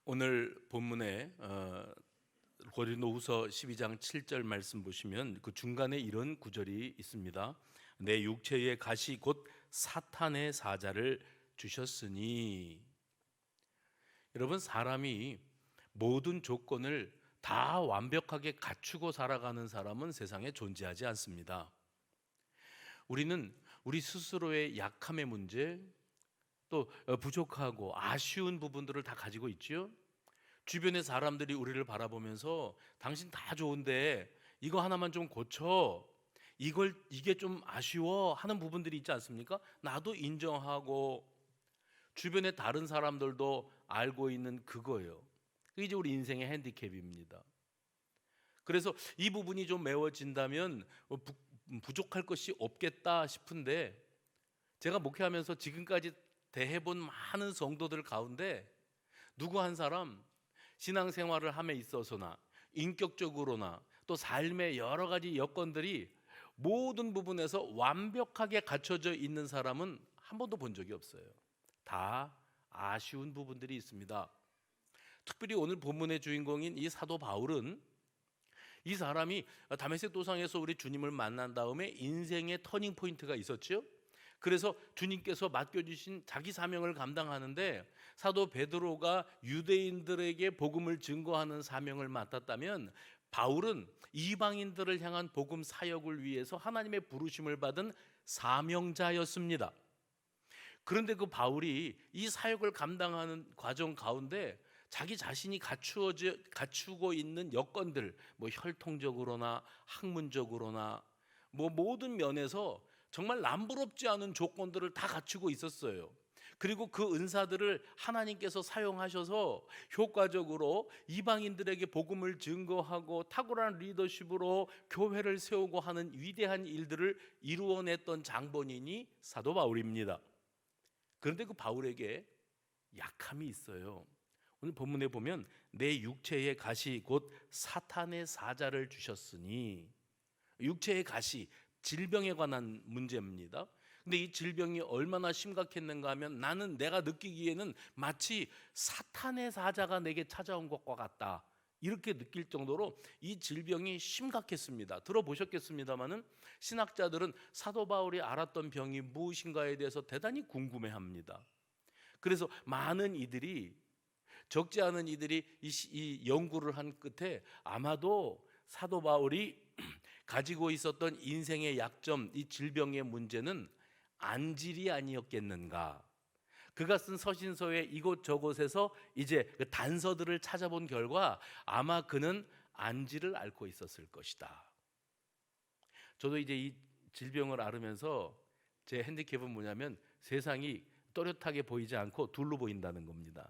오늘 본문에 고린도후서 12장 7절 말씀 보시면 그 중간에 이런 구절이 있습니다. 내 육체의 가시 곧 사탄의 사자를 주셨으니. 여러분, 사람이 모든 조건을 다 완벽하게 갖추고 살아가는 사람은 세상에 존재하지 않습니다. 우리는 우리 스스로의 약함의 문제, 또 부족하고 아쉬운 부분들을 다 가지고 있죠. 주변의 사람들이 우리를 바라보면서 당신 다 좋은데 이거 하나만 좀 고쳐, 이게 좀 아쉬워 하는 부분들이 있지 않습니까? 나도 인정하고 주변의 다른 사람들도 알고 있는 그거예요. 그게 이제 우리 인생의 핸디캡입니다. 그래서 이 부분이 좀 메워진다면 부족할 것이 없겠다 싶은데, 제가 목회하면서 지금까지 대해본 많은 성도들 가운데 누구 한 사람 신앙생활을 함에 있어서나 인격적으로나 또 삶의 여러 가지 여건들이 모든 부분에서 완벽하게 갖춰져 있는 사람은 한 번도 본 적이 없어요. 다 아쉬운 부분들이 있습니다. 특별히 오늘 본문의 주인공인 이 사도 바울은, 이 사람이 다메섹 도상에서 우리 주님을 만난 다음에 인생의 터닝 포인트가 있었죠. 그래서 주님께서 맡겨주신 자기 사명을 감당하는데, 사도 베드로가 유대인들에게 복음을 증거하는 사명을 맡았다면 바울은 이방인들을 향한 복음 사역을 위해서 하나님의 부르심을 받은 사명자였습니다. 그런데 그 바울이 이 사역을 감당하는 과정 가운데 자기 자신이 갖추고 있는 여건들, 혈통적으로나 학문적으로나 모든 면에서 정말 남부럽지 않은 조건들을 다 갖추고 있었어요. 그리고 그 은사들을 하나님께서 사용하셔서 효과적으로 이방인들에게 복음을 증거하고 탁월한 리더십으로 교회를 세우고 하는 위대한 일들을 이루어냈던 장본인이 사도 바울입니다. 그런데 그 바울에게 약함이 있어요. 오늘 본문에 보면 내 육체의 가시 곧 사탄의 사자를 주셨으니, 육체의 가시, 질병에 관한 문제입니다. 근데 이 질병이 얼마나 심각했는가 하면, 나는 내가 느끼기에는 마치 사탄의 사자가 내게 찾아온 것과 같다, 이렇게 느낄 정도로 이 질병이 심각했습니다. 들어보셨겠습니다마는 신학자들은 사도 바울이 알았던 병이 무엇인가에 대해서 대단히 궁금해합니다. 그래서 많은 이들이, 적지 않은 이들이 이 연구를 한 끝에 아마도 사도 바울이 가지고 있었던 인생의 약점, 이 질병의 문제는 안질이 아니었겠는가. 그가 쓴 서신서의 이곳저곳에서 이제 그 단서들을 찾아본 결과 아마 그는 안질을 앓고 있었을 것이다. 저도 이제 이 질병을 앓으면서 제 핸디캡은 뭐냐면, 세상이 또렷하게 보이지 않고 둘로 보인다는 겁니다.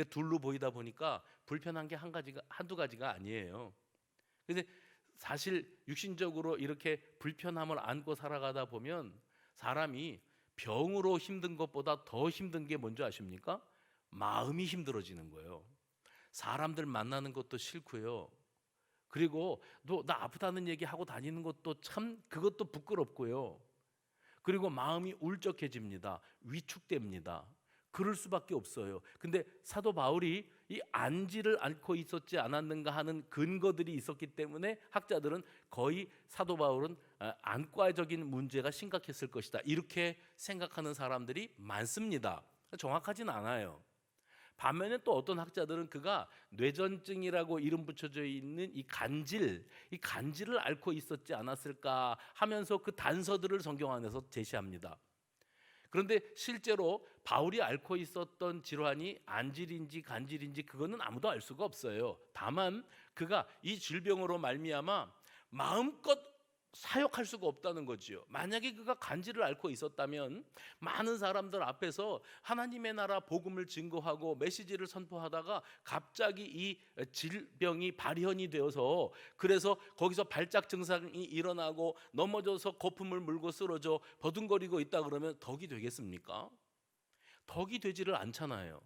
둘로 보이다 보니까 불편한 게 한두 가지가 아니에요. 근데 사실 육신적으로 이렇게 불편함을 안고 살아가다 보면 사람이 병으로 힘든 것보다 더 힘든 게 뭔지 아십니까? 마음이 힘들어지는 거예요. 사람들 만나는 것도 싫고요. 그리고 나 아프다는 얘기 하고 다니는 것도 참 그것도 부끄럽고요. 그리고 마음이 울적해집니다. 위축됩니다. 그럴 수밖에 없어요. 근데 사도 바울이 이 안지를 앓고 있었지 않았는가 하는 근거들이 있었기 때문에 학자들은 거의 사도 바울은 안과적인 문제가 심각했을 것이다, 이렇게 생각하는 사람들이 많습니다. 정확하진 않아요. 반면에 또 어떤 학자들은 그가 뇌전증이라고 이름 붙여져 있는 이 간질을 앓고 있었지 않았을까 하면서 그 단서들을 성경 안에서 제시합니다. 그런데 실제로 바울이 앓고 있었던 질환이 안질인지 간질인지 그거는 아무도 알 수가 없어요. 다만 그가 이 질병으로 말미암아 마음껏 사역할 수가 없다는 거지요. 만약에 그가 간질을 앓고 있었다면 많은 사람들 앞에서 하나님의 나라 복음을 증거하고 메시지를 선포하다가 갑자기 이 질병이 발현이 되어서, 그래서 거기서 발작 증상이 일어나고 넘어져서 거품을 물고 쓰러져 버둥거리고 있다 그러면 덕이 되겠습니까? 덕이 되지를 않잖아요.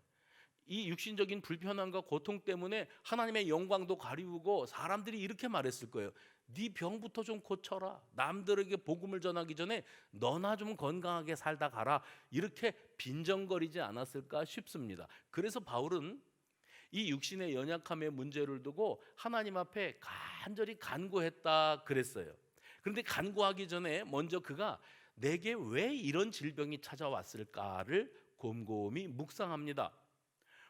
이 육신적인 불편함과 고통 때문에 하나님의 영광도 가리우고 사람들이 이렇게 말했을 거예요. 네 병부터 좀 고쳐라. 남들에게 복음을 전하기 전에 너나 좀 건강하게 살다 가라. 이렇게 빈정거리지 않았을까 싶습니다. 그래서 바울은 이 육신의 연약함의 문제를 두고 하나님 앞에 간절히 간구했다 그랬어요. 그런데 간구하기 전에 먼저 그가 내게 왜 이런 질병이 찾아왔을까를 곰곰이 묵상합니다.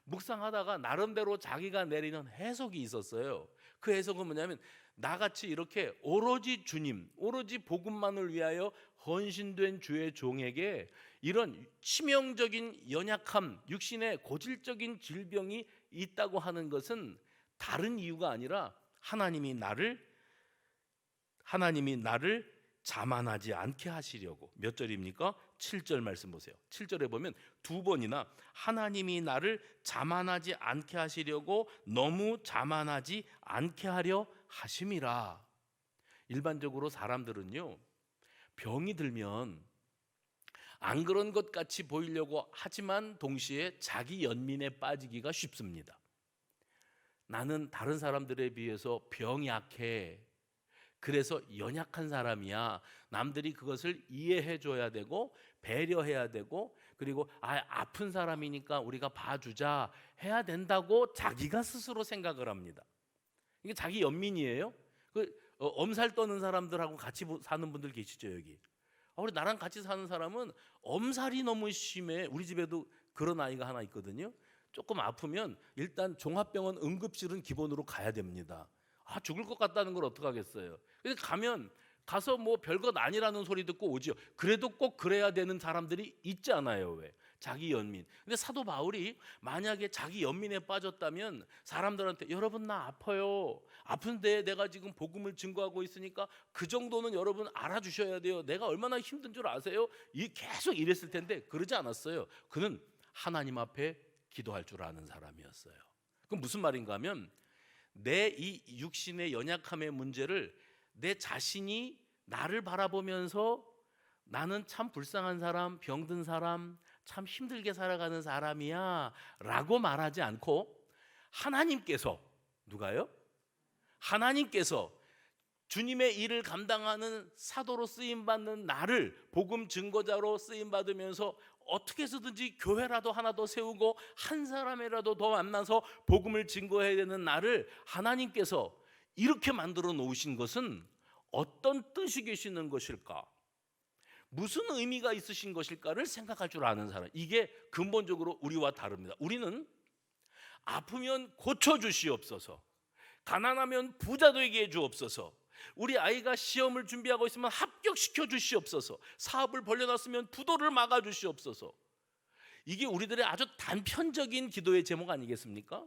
묵상하다가 나름대로 자기가 내리는 해석이 있었어요. 그 해석은 뭐냐면 나같이 이렇게 오로지 주님, 오로지 복음만을 위하여 헌신된 주의 종에게 이런 치명적인 연약함, 육신의 고질적인 질병이 있다고 하는 것은 다른 이유가 아니라 하나님이 나를 자만하지 않게 하시려고. 몇 절입니까? 7절 말씀 보세요. 7절에 보면 두 번이나 하나님이 나를 자만하지 않게 하시려고 너무 자만하지 않게 하려 하심이라. 일반적으로 사람들은요, 병이 들면 안 그런 것 같이 보이려고 하지만 동시에 자기 연민에 빠지기가 쉽습니다. 나는 다른 사람들에 비해서 병이 약해, 그래서 연약한 사람이야. 남들이 그것을 이해해 줘야 되고 배려해야 되고, 그리고 아픈 사람이니까 우리가 봐주자 해야 된다고 자기가 스스로 생각을 합니다. 이게 자기 연민이에요. 엄살 떠는 사람들하고 같이 사는 분들 계시죠, 여기. 우리 나랑 같이 사는 사람은 엄살이 너무 심해. 우리 집에도 그런 아이가 하나 있거든요. 조금 아프면 일단 종합병원 응급실은 기본으로 가야 됩니다. 죽을 것 같다는 걸 어떡하겠어요. 근데 가서 뭐 별것 아니라는 소리 듣고 오지요. 그래도 꼭 그래야 되는 사람들이 있지 않아요. 왜? 자기 연민. 근데 사도 바울이 만약에 자기 연민에 빠졌다면 사람들한테 여러분 나 아파요. 아픈데 내가 지금 복음을 증거하고 있으니까 그 정도는 여러분 알아주셔야 돼요. 내가 얼마나 힘든 줄 아세요? 계속 이랬을 텐데 그러지 않았어요. 그는 하나님 앞에 기도할 줄 아는 사람이었어요. 그럼 무슨 말인가 하면 내 이 육신의 연약함의 문제를 내 자신이 나를 바라보면서 나는 참 불쌍한 사람, 병든 사람, 참 힘들게 살아가는 사람이야 라고 말하지 않고 하나님께서, 누가요? 하나님께서 주님의 일을 감당하는 사도로 쓰임받는 나를 복음 증거자로 쓰임받으면서 어떻게 해서든지 교회라도 하나 더 세우고 한 사람이라도 더 만나서 복음을 증거해야 되는 나를 하나님께서 이렇게 만들어 놓으신 것은 어떤 뜻이 계시는 것일까? 무슨 의미가 있으신 것일까를 생각할 줄 아는 사람. 이게 근본적으로 우리와 다릅니다. 우리는 아프면 고쳐주시옵소서, 가난하면 부자 되게 해주옵소서, 우리 아이가 시험을 준비하고 있으면 합격시켜 주시옵소서, 사업을 벌려놨으면 부도를 막아 주시옵소서. 이게 우리들의 아주 단편적인 기도의 제목 아니겠습니까?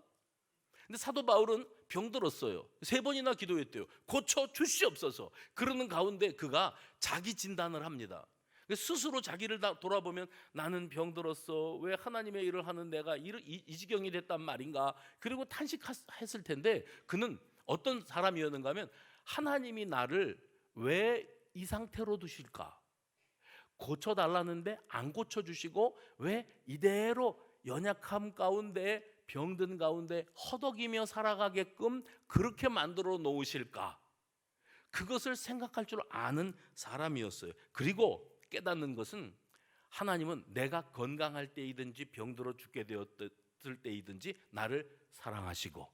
근데 사도 바울은 병들었어요. 3번이나 기도했대요. 고쳐 주시옵소서. 그러는 가운데 그가 자기 진단을 합니다. 스스로 자기를 돌아보면 나는 병들었어. 왜 하나님의 일을 하는 내가 이 지경이 됐단 말인가. 그리고 탄식했을 텐데 그는 어떤 사람이었는가 하면 하나님이 나를 왜 이 상태로 두실까? 고쳐달라는데 안 고쳐주시고 왜 이대로 연약함 가운데 병든 가운데 허덕이며 살아가게끔 그렇게 만들어 놓으실까? 그것을 생각할 줄 아는 사람이었어요. 그리고 깨닫는 것은 하나님은 내가 건강할 때이든지 병들어 죽게 되었을 때이든지 나를 사랑하시고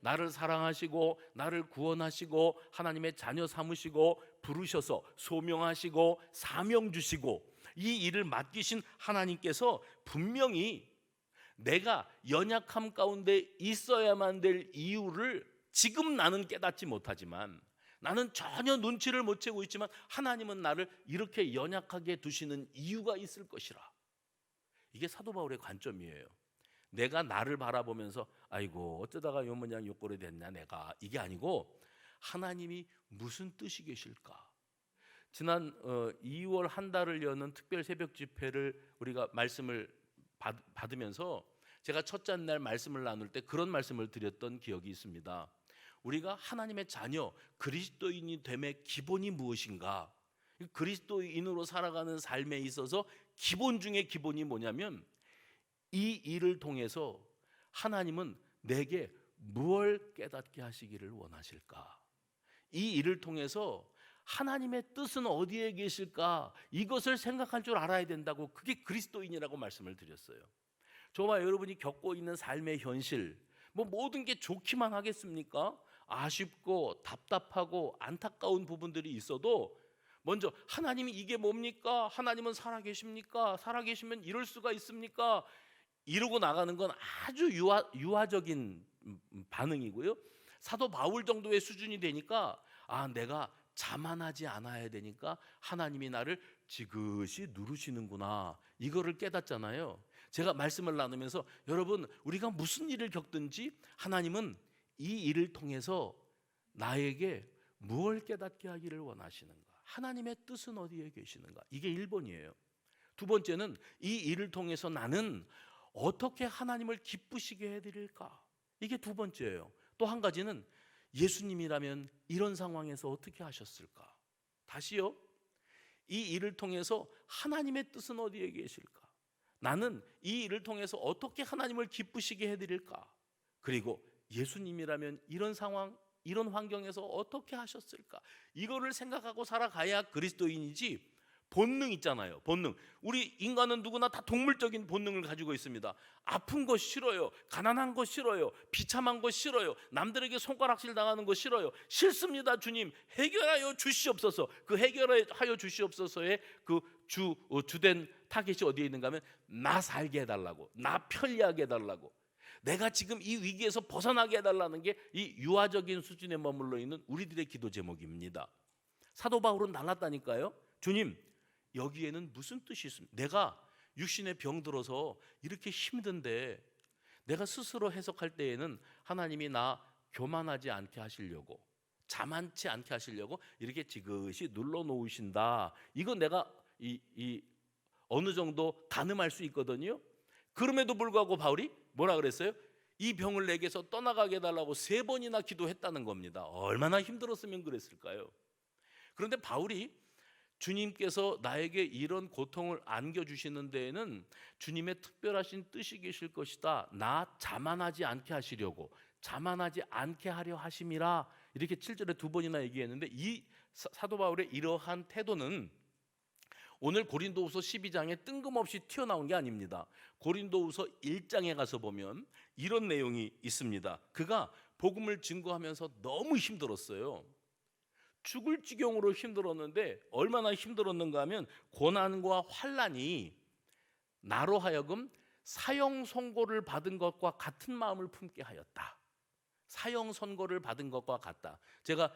나를 구원하시고 하나님의 자녀 삼으시고 부르셔서 소명하시고 사명 주시고 이 일을 맡기신 하나님께서 분명히 내가 연약함 가운데 있어야만 될 이유를 지금 나는 깨닫지 못하지만, 나는 전혀 눈치를 못 채고 있지만 하나님은 나를 이렇게 연약하게 두시는 이유가 있을 것이라. 이게 사도 바울의 관점이에요. 내가 나를 바라보면서 아이고 어쩌다가 요 모양 요 꼴이 됐냐 내가, 이게 아니고 하나님이 무슨 뜻이 계실까. 지난 2월 한 달을 여는 특별 새벽 집회를 우리가 말씀을 받으면서 제가 첫째 날 말씀을 나눌 때 그런 말씀을 드렸던 기억이 있습니다. 우리가 하나님의 자녀 그리스도인이 됨의 기본이 무엇인가? 그리스도인으로 살아가는 삶에 있어서 기본 중에 기본이 뭐냐면 이 일을 통해서 하나님은 내게 무엇을 깨닫게 하시기를 원하실까? 이 일을 통해서 하나님의 뜻은 어디에 계실까? 이것을 생각할 줄 알아야 된다고, 그게 그리스도인이라고 말씀을 드렸어요. 저와 여러분이 겪고 있는 삶의 현실, 뭐 모든 게 좋기만 하겠습니까? 아쉽고 답답하고 안타까운 부분들이 있어도 먼저 하나님이 이게 뭡니까? 하나님은 살아계십니까? 살아계시면 이럴 수가 있습니까? 이러고 나가는 건 아주 유아적인 반응이고요. 사도 바울 정도의 수준이 되니까 내가 자만하지 않아야 되니까 하나님이 나를 지그시 누르시는구나, 이거를 깨닫잖아요. 제가 말씀을 나누면서 여러분, 우리가 무슨 일을 겪든지 하나님은 이 일을 통해서 나에게 무엇을 깨닫게 하기를 원하시는가, 하나님의 뜻은 어디에 계시는가, 이게 1번이에요. 두 번째는 이 일을 통해서 나는 어떻게 하나님을 기쁘시게 해드릴까, 이게 두 번째예요. 또 한 가지는 예수님이라면 이런 상황에서 어떻게 하셨을까. 다시요, 이 일을 통해서 하나님의 뜻은 어디에 계실까, 나는 이 일을 통해서 어떻게 하나님을 기쁘시게 해드릴까, 그리고 예수님이라면 이런 상황, 이런 환경에서 어떻게 하셨을까, 이거를 생각하고 살아가야 그리스도인이지. 본능 있잖아요. 본능. 우리 인간은 누구나 다 동물적인 본능을 가지고 있습니다. 아픈 거 싫어요. 가난한 거 싫어요. 비참한 거 싫어요. 남들에게 손가락질 당하는 거 싫어요. 싫습니다. 주님, 해결하여 주시옵소서. 그 해결하여 주시옵소서의 그 주된 타겟이 어디에 있는가 하면 나 살게 해달라고, 나 편리하게 해달라고, 내가 지금 이 위기에서 벗어나게 해달라는 게 이 유아적인 수준에 머물러 있는 우리들의 기도 제목입니다. 사도 바울은 달랐다니까요. 주님, 여기에는 무슨 뜻이 있습니까? 내가 육신에 병들어서 이렇게 힘든데 내가 스스로 해석할 때에는 하나님이 나 교만하지 않게 하시려고, 자만치 않게 하시려고 이렇게 지그시 눌러 놓으신다. 이건 내가 어느 정도 가늠할 수 있거든요. 그럼에도 불구하고 바울이 뭐라 그랬어요? 이 병을 내게서 떠나가게 해달라고 3번이나 기도했다는 겁니다. 얼마나 힘들었으면 그랬을까요? 그런데 바울이 주님께서 나에게 이런 고통을 안겨주시는 데에는 주님의 특별하신 뜻이 계실 것이다, 나 자만하지 않게 하시려고, 자만하지 않게 하려 하심이라, 이렇게 7절에 2번이나 얘기했는데, 이 사도 바울의 이러한 태도는 오늘 고린도후서 12장에 뜬금없이 튀어나온 게 아닙니다. 고린도후서 1장에 가서 보면 이런 내용이 있습니다. 그가 복음을 증거하면서 너무 힘들었어요. 죽을 지경으로 힘들었는데 얼마나 힘들었는가 하면 고난과 환난이 나로 하여금 사형 선고를 받은 것과 같은 마음을 품게 하였다. 사형 선고를 받은 것과 같다. 제가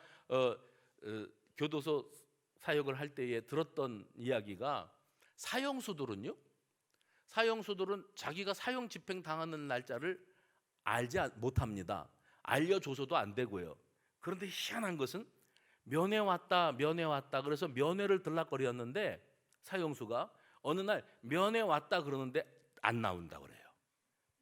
교도소 사역을 할 때에 들었던 이야기가, 사형수들은 자기가 사형 집행 당하는 날짜를 알지 못합니다. 알려줘서도 안 되고요. 그런데 희한한 것은 면회 왔다 그래서 면회를 들락거렸는데 사형수가 어느 날 면회 왔다 그러는데 안 나온다 그래요.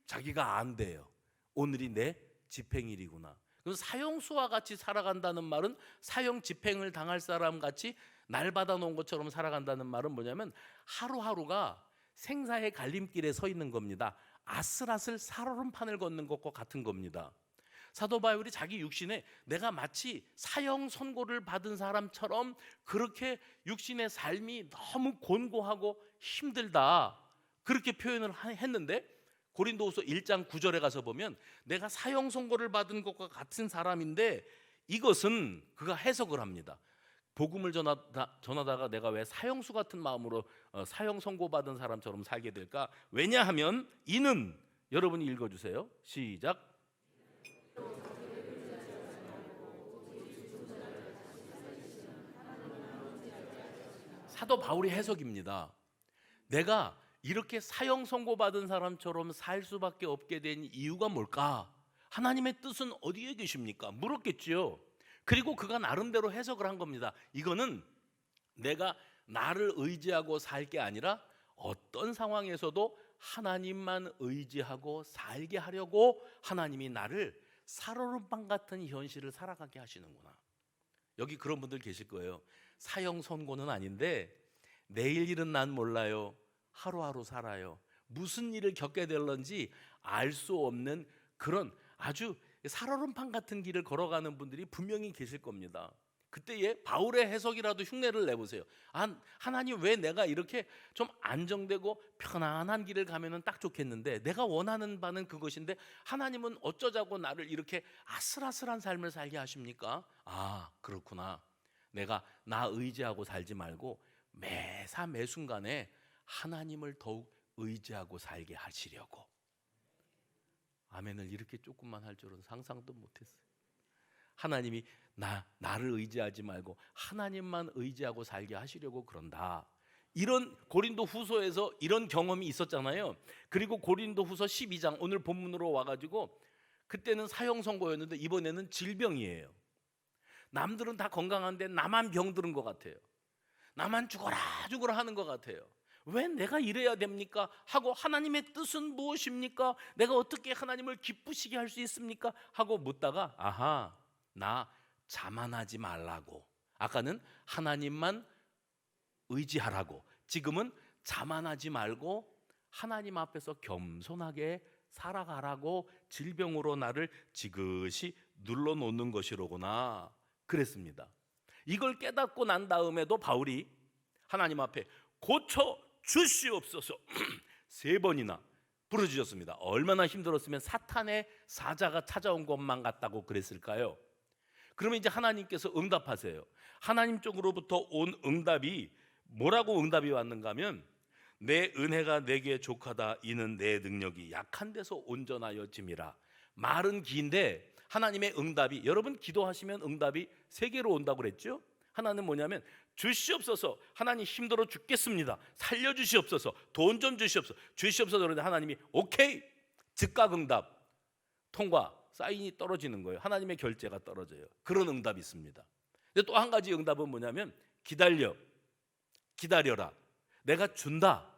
자기가 안 돼요. 오늘이 내 집행일이구나. 그래서 사형수와 같이 살아간다는 말은 사형 집행을 당할 사람 같이 날 받아놓은 것처럼 살아간다는 말은 뭐냐면 하루하루가 생사의 갈림길에 서 있는 겁니다. 아슬아슬 살얼음판을 걷는 것과 같은 겁니다. 사도 바울이 자기 육신에 내가 마치 사형 선고를 받은 사람처럼 그렇게 육신의 삶이 너무 곤고하고 힘들다, 그렇게 표현을 했는데 고린도후서 1장 9절에 가서 보면 내가 사형 선고를 받은 것과 같은 사람인데, 이것은 그가 해석을 합니다. 복음을 전하다가 내가 왜 사형수 같은 마음으로 사형 선고받은 사람처럼 살게 될까? 왜냐하면 이는, 여러분이 읽어주세요. 시작. 사도 바울의 해석입니다. 내가 이렇게 사형 선고받은 사람처럼 살 수밖에 없게 된 이유가 뭘까? 하나님의 뜻은 어디에 계십니까? 물었겠지요. 그리고 그가 나름대로 해석을 한 겁니다. 이거는 내가 나를 의지하고 살 게 아니라 어떤 상황에서도 하나님만 의지하고 살게 하려고 하나님이 나를 살얼음판 같은 현실을 살아가게 하시는구나. 여기 그런 분들 계실 거예요. 사형 선고는 아닌데 내일 일은 난 몰라요. 하루하루 살아요. 무슨 일을 겪게 될런지 알 수 없는 그런 아주 살얼음판 같은 길을 걸어가는 분들이 분명히 계실 겁니다. 그때의 바울의 해석이라도 흉내를 내보세요. 하나님, 왜 내가 이렇게 좀 안정되고 편안한 길을 가면은 딱 좋겠는데, 내가 원하는 바는 그것인데 하나님은 어쩌자고 나를 이렇게 아슬아슬한 삶을 살게 하십니까? 아, 그렇구나. 내가 나 의지하고 살지 말고 매사 매순간에 하나님을 더욱 의지하고 살게 하시려고. 아멘을 이렇게 조금만 할 줄은 상상도 못했어요. 하나님이 나를 의지하지 말고 하나님만 의지하고 살게 하시려고 그런다. 이런 고린도 후서에서 이런 경험이 있었잖아요. 그리고 고린도 후서 12장 오늘 본문으로 와가지고, 그때는 사형 선고였는데 이번에는 질병이에요. 남들은 다 건강한데 나만 병들은 것 같아요. 나만 죽어라 죽어라 하는 것 같아요. 왜 내가 이래야 됩니까? 하고, 하나님의 뜻은 무엇입니까? 내가 어떻게 하나님을 기쁘시게 할 수 있습니까? 하고 묻다가, 아하, 나 자만하지 말라고. 아까는 하나님만 의지하라고, 지금은 자만하지 말고 하나님 앞에서 겸손하게 살아가라고 질병으로 나를 지그시 눌러놓는 것이로구나 그랬습니다. 이걸 깨닫고 난 다음에도 바울이 하나님 앞에 고쳐 주시옵소서 3번이나 부르짖었습니다. 얼마나 힘들었으면 사탄의 사자가 찾아온 것만 같다고 그랬을까요? 그러면 이제 하나님께서 응답하세요. 하나님 쪽으로부터 온 응답이 뭐라고 응답이 왔는가 하면, 내 은혜가 내게 족하다, 이는 내 능력이 약한 데서 온전하여 짐이라. 말은 긴데 하나님의 응답이, 여러분 기도하시면 응답이 3개로 온다고 그랬죠? 하나는 뭐냐면, 주시옵소서, 하나님 힘들어 죽겠습니다, 살려주시옵소서, 돈 좀 주시옵소서. 그런데 하나님이 오케이, 즉각 응답, 통과, 사인이 떨어지는 거예요. 하나님의 결제가 떨어져요. 그런 응답이 있습니다. 근데 또 한 가지 응답은 뭐냐면, 기다려라, 내가 준다,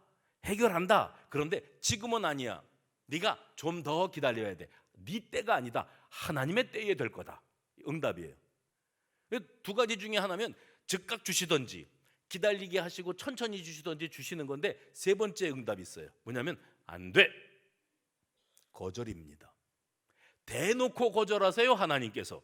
해결한다. 그런데 지금은 아니야, 네가 좀 더 기다려야 돼, 네 때가 아니다, 하나님의 때에 될 거다. 응답이에요. 2가지 중에 하나면 즉각 주시든지, 기다리게 하시고 천천히 주시든지 주시는 건데, 3번째 응답이 있어요. 뭐냐면, 안 돼, 거절입니다. 대놓고 거절하세요. 하나님께서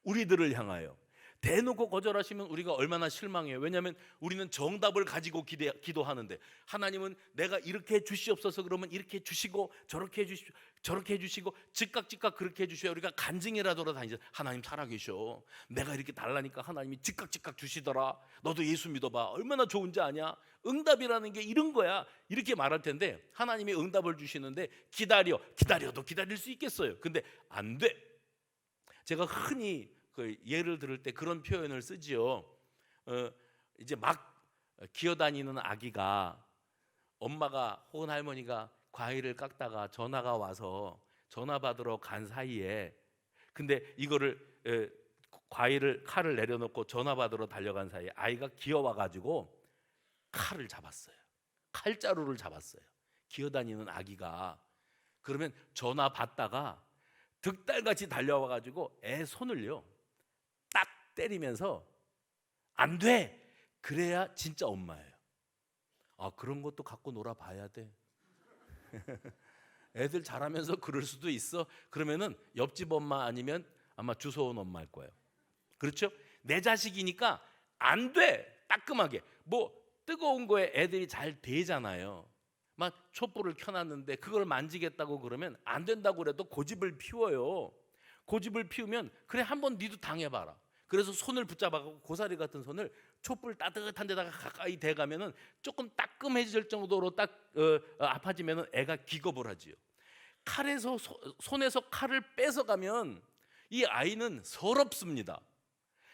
우리들을 향하여 대놓고 거절하시면 우리가 얼마나 실망해요. 왜냐하면 우리는 정답을 가지고 기도하는데, 하나님은 내가 이렇게 주시옵소서 그러면 이렇게 주시고, 저렇게 해주시고, 저렇게 해주시고, 즉각 그렇게 해주셔야 우리가 간증이라도 다니죠. 하나님 살아계셔, 내가 이렇게 달라니까 하나님이 즉각 주시더라, 너도 예수 믿어봐, 얼마나 좋은지 아냐. 응답이라는 게 이런 거야, 이렇게 말할 텐데, 하나님이 응답을 주시는데 기다려도 기다릴 수 있겠어요. 근데 안 돼. 제가 흔히 그 예를 들을 때 그런 표현을 쓰지요. 이제 막 기어다니는 아기가, 엄마가 혹은 할머니가 과일을 깎다가 전화가 와서 전화 받으러 간 사이에, 근데 이거를 칼을 내려놓고 전화 받으러 달려간 사이에 아이가 기어와가지고 칼을 잡았어요. 칼자루를 잡았어요. 기어다니는 아기가. 그러면 전화 받다가 득달같이 달려와가지고 애 손을요 딱 때리면서, 안 돼, 그래야 진짜 엄마예요. 아, 그런 것도 갖고 놀아봐야 돼. 애들 잘하면서 그럴 수도 있어. 그러면은 옆집 엄마 아니면 아마 주워온 엄마일 거예요. 그렇죠? 내 자식이니까 안 돼, 따끔하게. 뭐 뜨거운 거에 애들이 잘 데잖아요. 막 촛불을 켜놨는데 그걸 만지겠다고 그러면 안 된다고 그래도 고집을 피워요. 고집을 피우면, 그래 한번 니도 당해봐라. 그래서 손을 붙잡아가고 고사리 같은 손을 촛불 따뜻한 데다가 가까이 대가면은 조금 따끔해질 정도로 딱 아파지면은 애가 기겁을 하지요. 칼에서 손에서 칼을 뺏어가면 이 아이는 서럽습니다.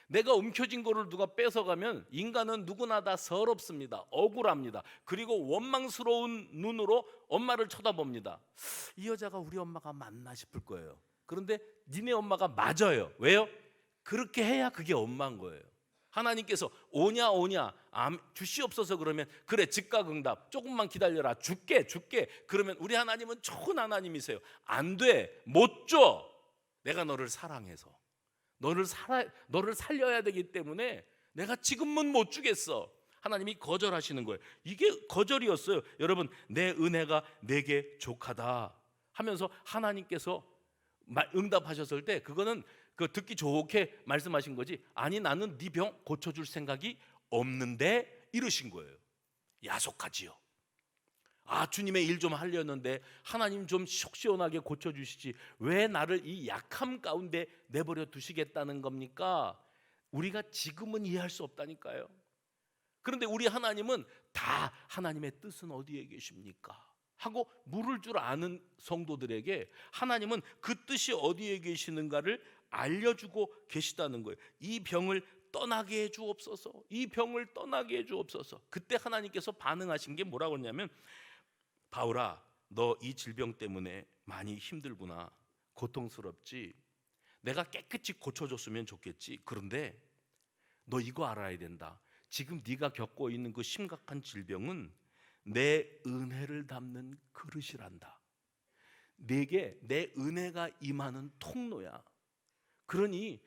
내가 움켜쥔 거를 누가 뺏어가면 인간은 누구나 다 서럽습니다. 억울합니다. 그리고 원망스러운 눈으로 엄마를 쳐다봅니다. 이 여자가 우리 엄마가 맞나 싶을 거예요. 그런데 니네 엄마가 맞아요. 왜요? 그렇게 해야 그게 엄마인 거예요. 하나님께서 오냐 주시옵소서 그러면, 그래 즉각 응답, 조금만 기다려라, 줄게. 그러면 우리 하나님은 좋은 하나님이세요. 안 돼, 못 줘, 내가 너를 사랑해서 너를 살려야 되기 때문에 내가 지금은 못 주겠어. 하나님이 거절하시는 거예요. 이게 거절이었어요. 여러분, 내 은혜가 내게 족하다 하면서 하나님께서 응답하셨을 때, 그거는 그 듣기 좋게 말씀하신 거지. 아니 나는 네 병 고쳐줄 생각이 없는데 이러신 거예요. 야속하지요. 아, 주님의 일 좀 하려는데 하나님 좀 속 시원하게 고쳐주시지 왜 나를 이 약함 가운데 내버려 두시겠다는 겁니까? 우리가 지금은 이해할 수 없다니까요. 그런데 우리 하나님은 다 하나님의 뜻은 어디에 계십니까? 하고 물을 줄 아는 성도들에게 하나님은 그 뜻이 어디에 계시는가를 알려주고 계시다는 거예요. 이 병을 떠나게 해 주옵소서. 이 병을 떠나게 해 주옵소서. 그때 하나님께서 반응하신 게 뭐라고 했냐면, 바울아, 너 이 질병 때문에 많이 힘들구나. 고통스럽지. 내가 깨끗이 고쳐줬으면 좋겠지. 그런데 너 이거 알아야 된다. 지금 네가 겪고 있는 그 심각한 질병은 내 은혜를 담는 그릇이란다. 내게 내 은혜가 임하는 통로야. 그러니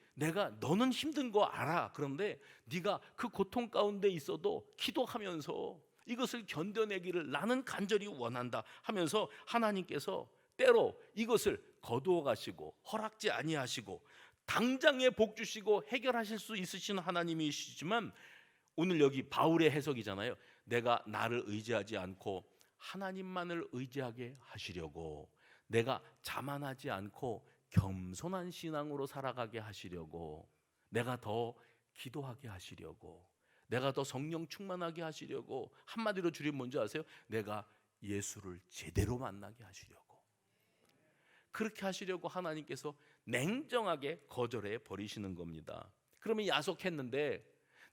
너는 힘든 거 알아. 그런데 네가 그 고통 가운데 있어도 기도하면서 이것을 견뎌내기를 나는 간절히 원한다 하면서 하나님께서 때로 이것을 거두어 가시고 허락지 아니하시고 당장에 복 주시고 해결하실 수 있으신 하나님이시지만, 오늘 여기 바울의 해석이잖아요. 내가 나를 의지하지 않고 하나님만을 의지하게 하시려고, 내가 자만하지 않고 겸손한 신앙으로 살아가게 하시려고, 내가 더 기도하게 하시려고, 내가 더 성령 충만하게 하시려고, 한마디로 주님 뭔지 아세요? 내가 예수를 제대로 만나게 하시려고, 그렇게 하시려고 하나님께서 냉정하게 거절해 버리시는 겁니다. 그러면 야속했는데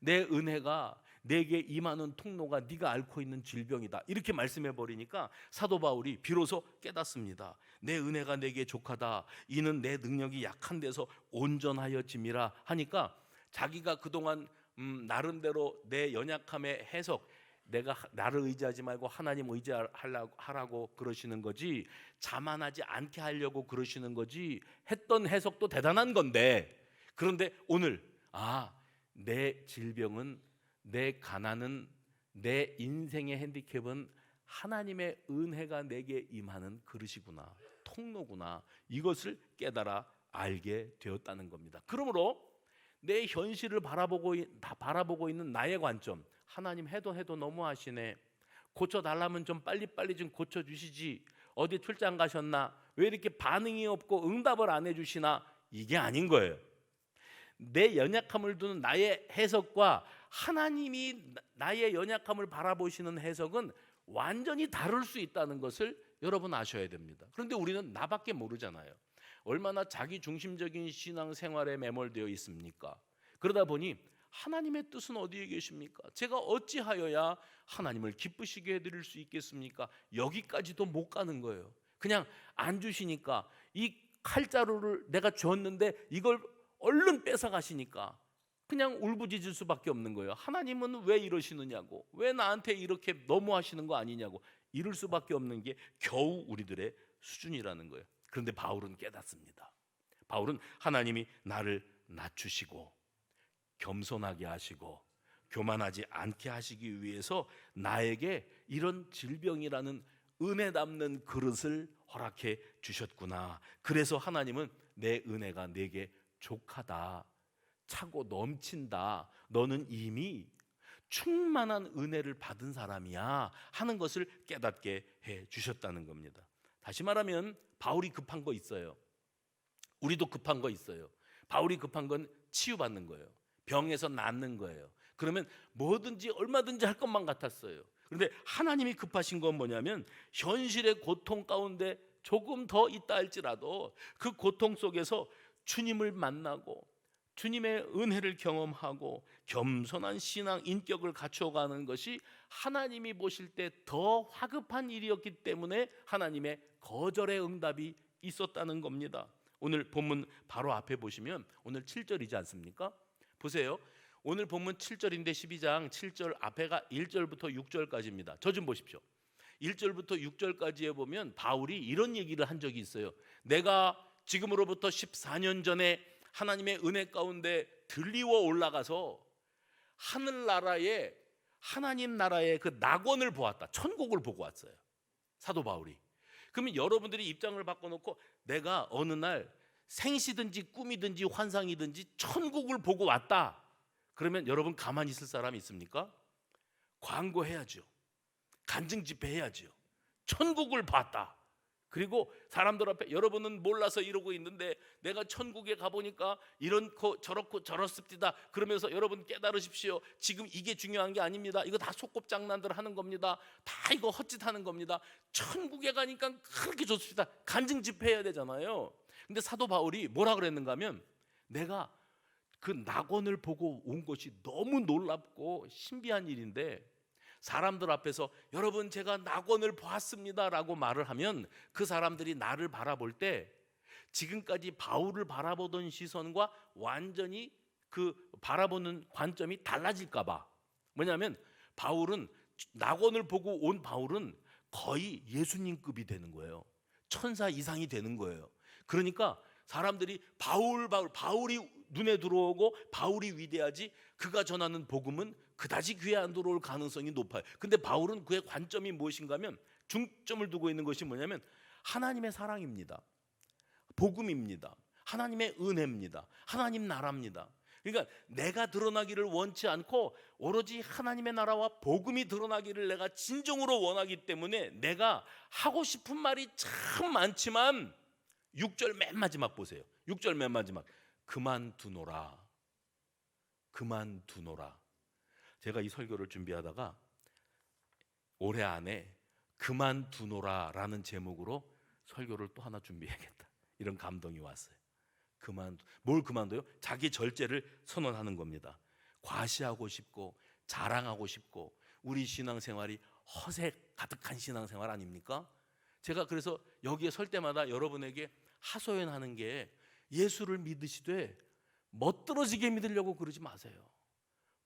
내 은혜가 내게 임하는 통로가 네가 앓고 있는 질병이다 이렇게 말씀해 버리니까 사도 바울이 비로소 깨닫습니다. 내 은혜가 내게 족하다. 이는 내 능력이 약한 데서 온전하여짐이라 하니까 자기가 그동안 나름대로 내 연약함의 해석, 내가 나를 의지하지 말고 하나님 의지하라고 그러시는 거지, 자만하지 않게 하려고 그러시는 거지 했던 해석도 대단한 건데, 그런데 오늘 내 질병은, 내 가난은, 내 인생의 핸디캡은 하나님의 은혜가 내게 임하는 그릇이구나, 통로구나, 이것을 깨달아 알게 되었다는 겁니다. 그러므로 내 현실을 바라보고 있는 나의 관점, 하나님 해도 너무하시네, 고쳐달라면 좀 빨리빨리 좀 고쳐주시지, 어디 출장 가셨나, 왜 이렇게 반응이 없고 응답을 안 해주시나, 이게 아닌 거예요. 내 연약함을 두는 나의 해석과 하나님이 나의 연약함을 바라보시는 해석은 완전히 다를 수 있다는 것을 여러분 아셔야 됩니다. 그런데 우리는 나밖에 모르잖아요. 얼마나 자기중심적인 신앙생활에 매몰되어 있습니까? 그러다 보니 하나님의 뜻은 어디에 계십니까? 제가 어찌하여야 하나님을 기쁘시게 해드릴 수 있겠습니까? 여기까지도 못 가는 거예요. 그냥 안 주시니까, 이 칼자루를 내가 줬는데 이걸 얼른 뺏어가시니까 그냥 울부짖을 수밖에 없는 거예요. 하나님은 왜 이러시느냐고, 왜 나한테 이렇게 너무하시는 거 아니냐고 이럴 수밖에 없는 게 겨우 우리들의 수준이라는 거예요. 그런데 바울은 깨닫습니다. 바울은 하나님이 나를 낮추시고 겸손하게 하시고 교만하지 않게 하시기 위해서 나에게 이런 질병이라는 은혜 담는 그릇을 허락해 주셨구나. 그래서 하나님은 내 은혜가 내게 족하다, 차고 넘친다, 너는 이미 충만한 은혜를 받은 사람이야 하는 것을 깨닫게 해 주셨다는 겁니다. 다시 말하면 바울이 급한 거 있어요. 우리도 급한 거 있어요. 바울이 급한 건 치유받는 거예요. 병에서 낫는 거예요. 그러면 뭐든지 얼마든지 할 것만 같았어요. 그런데 하나님이 급하신 건 뭐냐면, 현실의 고통 가운데 조금 더 있다 할지라도 그 고통 속에서 주님을 만나고 주님의 은혜를 경험하고 겸손한 신앙 인격을 갖춰가는 것이 하나님이 보실 때 더 화급한 일이었기 때문에 하나님의 거절의 응답이 있었다는 겁니다. 오늘 본문 바로 앞에 보시면 오늘 7절이지 않습니까? 보세요. 오늘 본문 7절인데 12장 7절 앞에가 1절부터 6절까지입니다. 저 좀 보십시오. 1절부터 6절까지에 보면 바울이 이런 얘기를 한 적이 있어요. 내가 지금으로부터 14년 전에 하나님의 은혜 가운데 들리워 올라가서 하늘나라의 하나님 나라의 그 낙원을 보았다. 천국을 보고 왔어요. 사도 바울이. 그러면 여러분들이 입장을 바꿔놓고 내가 어느 날 생시든지 꿈이든지 환상이든지 천국을 보고 왔다. 그러면 여러분 가만히 있을 사람이 있습니까? 광고해야죠. 간증 집회해야죠. 천국을 봤다. 그리고 사람들 앞에 여러분은 몰라서 이러고 있는데 내가 천국에 가보니까 이렇고 저렇고 저렇습니다. 그러면서 여러분 깨달으십시오. 지금 이게 중요한 게 아닙니다. 이거 다 소꿉장난들 하는 겁니다. 다 이거 헛짓하는 겁니다. 천국에 가니까 그렇게 좋습니다. 간증 집회해야 되잖아요. 근데 사도 바울이 뭐라 그랬는가 하면 내가 그 낙원을 보고 온 것이 너무 놀랍고 신비한 일인데 사람들 앞에서 여러분 제가 낙원을 보았습니다 라고 말을 하면 그 사람들이 나를 바라볼 때 지금까지 바울을 바라보던 시선과 완전히 그 바라보는 관점이 달라질까 봐. 뭐냐면 바울은 낙원을 보고 온 바울은 거의 예수님급이 되는 거예요. 천사 이상이 되는 거예요. 그러니까 사람들이 바울이 눈에 들어오고 바울이 위대하지 그가 전하는 복음은 그다지 귀에 안 들어올 가능성이 높아요. 근데 바울은 그의 관점이 무엇인가 하면 중점을 두고 있는 것이 뭐냐면 하나님의 사랑입니다. 복음입니다. 하나님의 은혜입니다. 하나님 나라입니다. 그러니까 내가 드러나기를 원치 않고 오로지 하나님의 나라와 복음이 드러나기를 내가 진정으로 원하기 때문에 내가 하고 싶은 말이 참 많지만 6절 맨 마지막 보세요. 6절 맨 마지막 그만두노라. 그만두노라. 제가 이 설교를 준비하다가 올해 안에 그만두노라라는 제목으로 설교를 또 하나 준비해야겠다. 이런 감동이 왔어요. 뭘 그만둬요? 자기 절제를 선언하는 겁니다. 과시하고 싶고 자랑하고 싶고 우리 신앙생활이 허세 가득한 신앙생활 아닙니까? 제가 그래서 여기에 설 때마다 여러분에게 하소연하는 게 예수를 믿으시되 멋들어지게 믿으려고 그러지 마세요.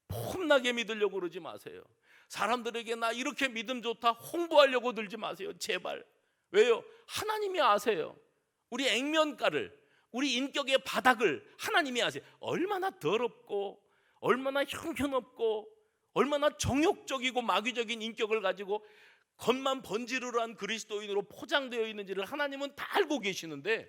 폼나게 믿으려고 그러지 마세요. 사람들에게 나 이렇게 믿음 좋다 홍보하려고 들지 마세요. 제발. 왜요? 하나님이 아세요. 우리 액면가를, 우리 인격의 바닥을 하나님이 아세요. 얼마나 더럽고 얼마나 형편없고 얼마나 정욕적이고 마귀적인 인격을 가지고 겉만 번지르르한 그리스도인으로 포장되어 있는지를 하나님은 다 알고 계시는데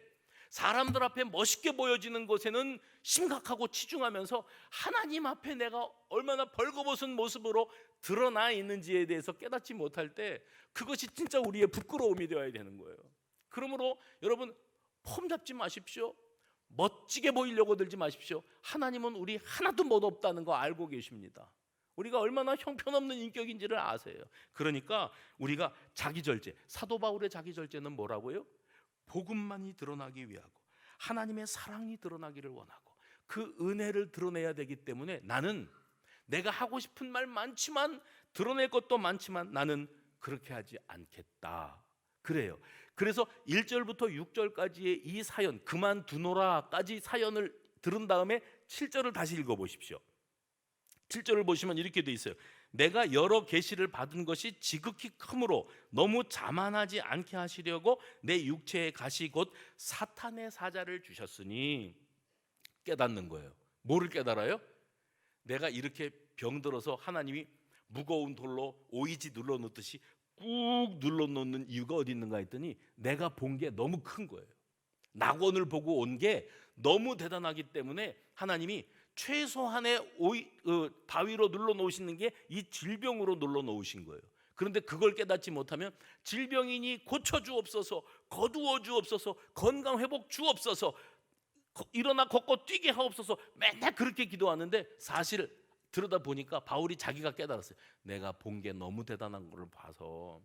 사람들 앞에 멋있게 보여지는 것에는 심각하고 치중하면서 하나님 앞에 내가 얼마나 벌거벗은 모습으로 드러나 있는지에 대해서 깨닫지 못할 때 그것이 진짜 우리의 부끄러움이 되어야 되는 거예요. 그러므로 여러분 폼 잡지 마십시오. 멋지게 보이려고 들지 마십시오. 하나님은 우리 하나도 멋없다는 거 알고 계십니다. 우리가 얼마나 형편없는 인격인지를 아세요. 그러니까 우리가 자기절제, 사도 바울의 자기절제는 뭐라고요? 복음만이 드러나기 위하고 하나님의 사랑이 드러나기를 원하고 그 은혜를 드러내야 되기 때문에 나는 내가 하고 싶은 말 많지만 드러낼 것도 많지만 나는 그렇게 하지 않겠다. 그래요. 그래서 1절부터 6절까지의 이 사연 그만두노라까지 사연을 들은 다음에 7절을 다시 읽어보십시오. 7절을 보시면 이렇게 돼 있어요. 내가 여러 계시를 받은 것이 지극히 크므로 너무 자만하지 않게 하시려고 내 육체의 가시 곧 사탄의 사자를 주셨으니. 깨닫는 거예요. 뭐를 깨달아요? 내가 이렇게 병들어서 하나님이 무거운 돌로 오이지 눌러놓듯이 꾹 눌러놓는 이유가 어디 있는가 했더니 내가 본 게 너무 큰 거예요. 낙원을 보고 온 게 너무 대단하기 때문에 하나님이 최소한의 바위로 눌러놓으시는 게 이 질병으로 눌러놓으신 거예요. 그런데 그걸 깨닫지 못하면 질병이니 고쳐주옵소서, 거두어주옵소서, 건강회복 주옵소서, 일어나 걷고 뛰게 하옵소서 맨날 그렇게 기도하는데 사실 들여다보니까 바울이 자기가 깨달았어요. 내가 본 게 너무 대단한 걸 봐서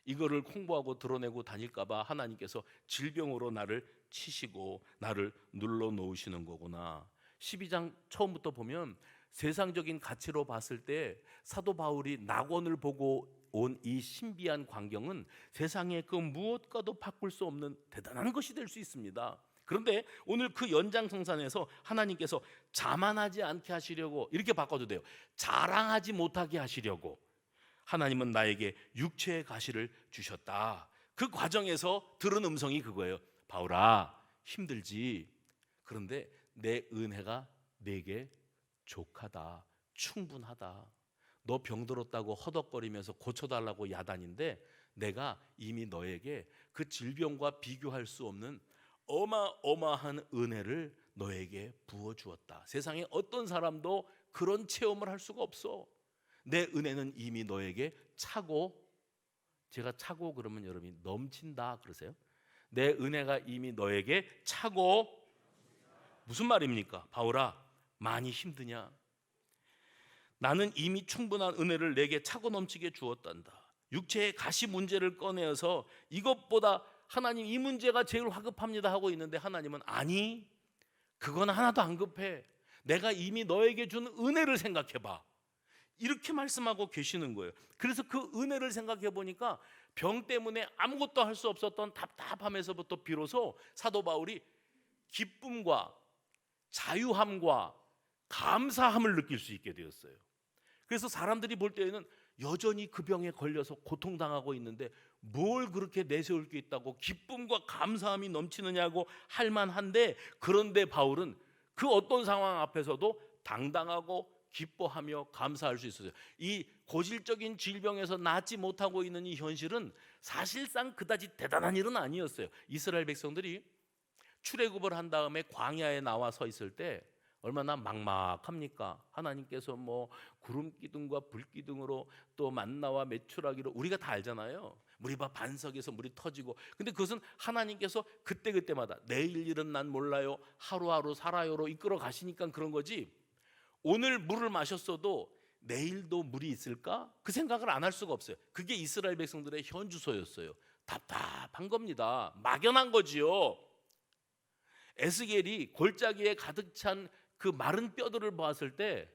이거를 홍보하고 드러내고 다닐까 봐 하나님께서 질병으로 나를 치시고 나를 눌러놓으시는 거구나. 12장 처음부터 보면 세상적인 가치로 봤을 때 사도 바울이 낙원을 보고 온 이 신비한 광경은 세상의 그 무엇과도 바꿀 수 없는 대단한 것이 될 수 있습니다. 그런데 오늘 그 연장성산에서 하나님께서 자만하지 않게 하시려고 이렇게 바꿔도 돼요. 자랑하지 못하게 하시려고 하나님은 나에게 육체의 가시를 주셨다. 그 과정에서 들은 음성이 그거예요. 바울아, 힘들지. 그런데 내 은혜가 내게 족하다, 충분하다. 너 병들었다고 허덕거리면서 고쳐달라고 야단인데 내가 이미 너에게 그 질병과 비교할 수 없는 어마어마한 은혜를 너에게 부어주었다. 세상에 어떤 사람도 그런 체험을 할 수가 없어. 내 은혜는 이미 너에게 차고, 제가 차고 그러면 여러분이 넘친다 그러세요? 내 은혜가 이미 너에게 차고, 무슨 말입니까? 바울아, 많이 힘드냐? 나는 이미 충분한 은혜를 내게 차고 넘치게 주었단다. 육체의 가시 문제를 꺼내어서 이것보다 하나님 이 문제가 제일 화급합니다 하고 있는데, 하나님은 아니, 그건 하나도 안 급해. 내가 이미 너에게 준 은혜를 생각해봐, 이렇게 말씀하고 계시는 거예요. 그래서 그 은혜를 생각해 보니까 병 때문에 아무것도 할 수 없었던 답답함에서부터 비로소 사도 바울이 기쁨과 자유함과 감사함을 느낄 수 있게 되었어요. 그래서 사람들이 볼 때에는 여전히 그 병에 걸려서 고통당하고 있는데 뭘 그렇게 내세울 게 있다고 기쁨과 감사함이 넘치느냐고 할 만한데, 그런데 바울은 그 어떤 상황 앞에서도 당당하고 기뻐하며 감사할 수 있었어요. 이 고질적인 질병에서 낫지 못하고 있는 이 현실은 사실상 그다지 대단한 일은 아니었어요. 이스라엘 백성들이 출애굽을 한 다음에 광야에 나와 서 있을 때 얼마나 막막합니까? 하나님께서 뭐 구름 기둥과 불 기둥으로 또 만나와 메추라기로, 우리가 다 알잖아요. 무리바 반석에서 물이 터지고. 근데 그것은 하나님께서 그때그때마다 내일 일은 난 몰라요, 하루하루 살아요로 이끌어 가시니까 그런 거지, 오늘 물을 마셨어도 내일도 물이 있을까? 그 생각을 안 할 수가 없어요. 그게 이스라엘 백성들의 현주소였어요. 답답한 겁니다. 막연한 거지요. 에스겔이 골짜기에 가득 찬 그 마른 뼈들을 보았을 때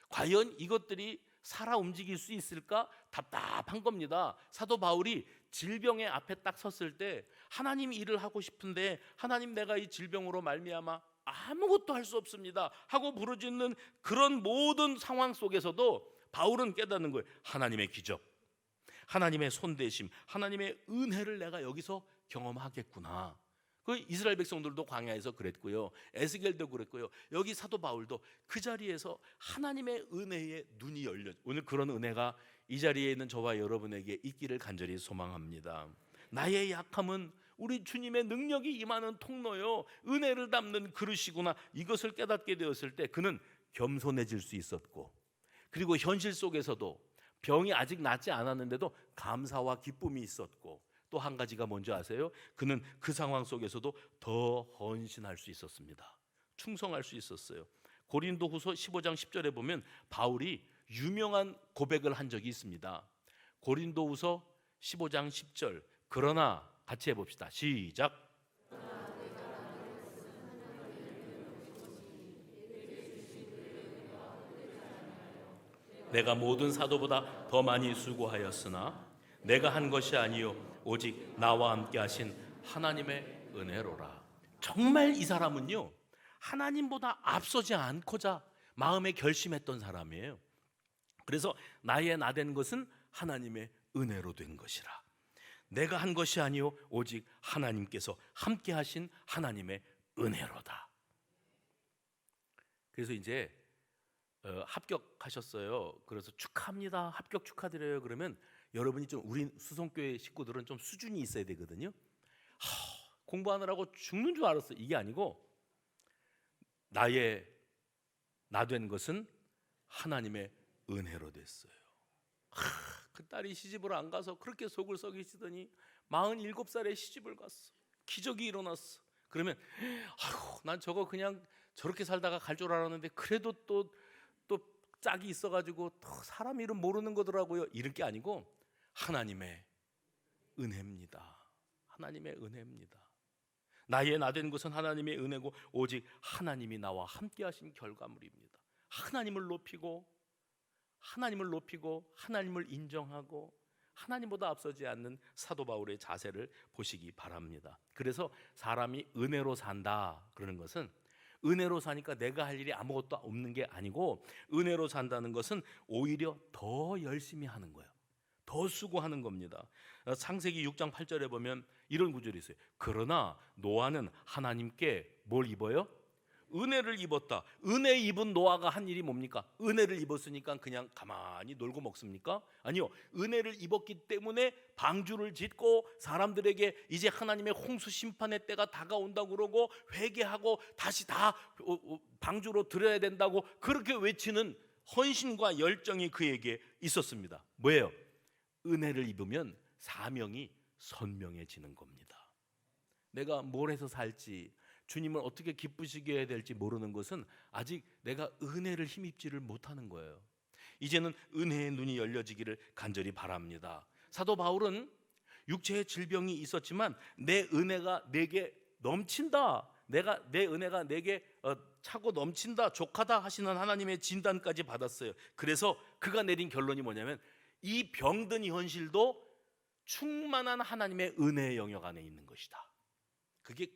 과연 이것들이 살아 움직일 수 있을까? 답답한 겁니다. 사도 바울이 질병의 앞에 딱 섰을 때 하나님 일을 하고 싶은데, 하나님 내가 이 질병으로 말미암아 아무것도 할 수 없습니다 하고 부르짖는 그런 모든 상황 속에서도 바울은 깨닫는 거예요. 하나님의 기적, 하나님의 손대심, 하나님의 은혜를 내가 여기서 경험하겠구나. 그 이스라엘 백성들도 광야에서 그랬고요, 에스겔도 그랬고요, 여기 사도 바울도 그 자리에서 하나님의 은혜에 눈이 열려, 오늘 그런 은혜가 이 자리에 있는 저와 여러분에게 있기를 간절히 소망합니다. 나의 약함은 우리 주님의 능력이 임하는 통로요, 은혜를 담는 그릇이구나, 이것을 깨닫게 되었을 때 그는 겸손해질 수 있었고, 그리고 현실 속에서도 병이 아직 낫지 않았는데도 감사와 기쁨이 있었고, 또 한 가지가 뭔지 아세요? 그는 그 상황 속에서도 더 헌신할 수 있었습니다. 충성할 수 있었어요. 고린도후서 15장 10절에 보면 바울이 유명한 고백을 한 적이 있습니다. 고린도후서 15장 10절, 그러나 같이 해봅시다. 시작. 내가 모든 사도보다 더 많이 수고하였으나 내가 한 것이 아니요 오직 나와 함께 하신 하나님의 은혜로라. 정말 이 사람은요, 하나님보다 앞서지 않고자 마음에 결심했던 사람이에요. 그래서 나의 나된 것은 하나님의 은혜로 된 것이라. 내가 한 것이 아니요 오직 하나님께서 함께 하신 하나님의 은혜로다. 그래서 이제 합격하셨어요. 그래서 축하합니다, 합격 축하드려요. 그러면 여러분이 좀, 우리 수성교회 식구들은 좀 수준이 있어야 되거든요. 공부하느라고 죽는 줄 알았어, 이게 아니고 나의 나된 것은 하나님의 은혜로 됐어요. 그 딸이 시집을 안 가서 그렇게 속을 썩이시더니 47살에 시집을 갔어. 기적이 일어났어. 그러면 난 저거 그냥 저렇게 살다가 갈 줄 알았는데 그래도 또 짝이 있어가지고 또 사람 이름 모르는 거더라고요, 이럴 게 아니고 하나님의 은혜입니다. 하나님의 은혜입니다. 나의 나된 것은 하나님의 은혜고 오직 하나님이 나와 함께 하신 결과물입니다. 하나님을 높이고 하나님을 인정하고 하나님보다 앞서지 않는 사도 바울의 자세를 보시기 바랍니다. 그래서 사람이 은혜로 산다 그러는 것은, 은혜로 사니까 내가 할 일이 아무것도 없는 게 아니고, 은혜로 산다는 것은 오히려 더 열심히 하는 거예요. 더 수고하는 겁니다. 창세기 6장 8절에 보면 이런 구절이 있어요. 그러나 노아는 하나님께 뭘 입어요? 은혜를 입었다. 은혜 입은 노아가 한 일이 뭡니까? 은혜를 입었으니까 그냥 가만히 놀고 먹습니까? 아니요. 은혜를 입었기 때문에 방주를 짓고 사람들에게 이제 하나님의 홍수 심판의 때가 다가온다고 그러고 회개하고 다시 다 방주로 들여야 된다고 그렇게 외치는 헌신과 열정이 그에게 있었습니다. 뭐예요? 은혜를 입으면 사명이 선명해지는 겁니다. 내가 뭘 해서 살지, 주님을 어떻게 기쁘시게 해야 될지 모르는 것은 아직 내가 은혜를 힘입지를 못하는 거예요. 이제는 은혜의 눈이 열려지기를 간절히 바랍니다. 사도 바울은 육체의 질병이 있었지만 내 은혜가 내게 넘친다, 내 은혜가 내게 차고 넘친다, 족하다 하시는 하나님의 진단까지 받았어요. 그래서 그가 내린 결론이 뭐냐면 이 병든 현실도 충만한 하나님의 은혜의 영역 안에 있는 것이다. 그게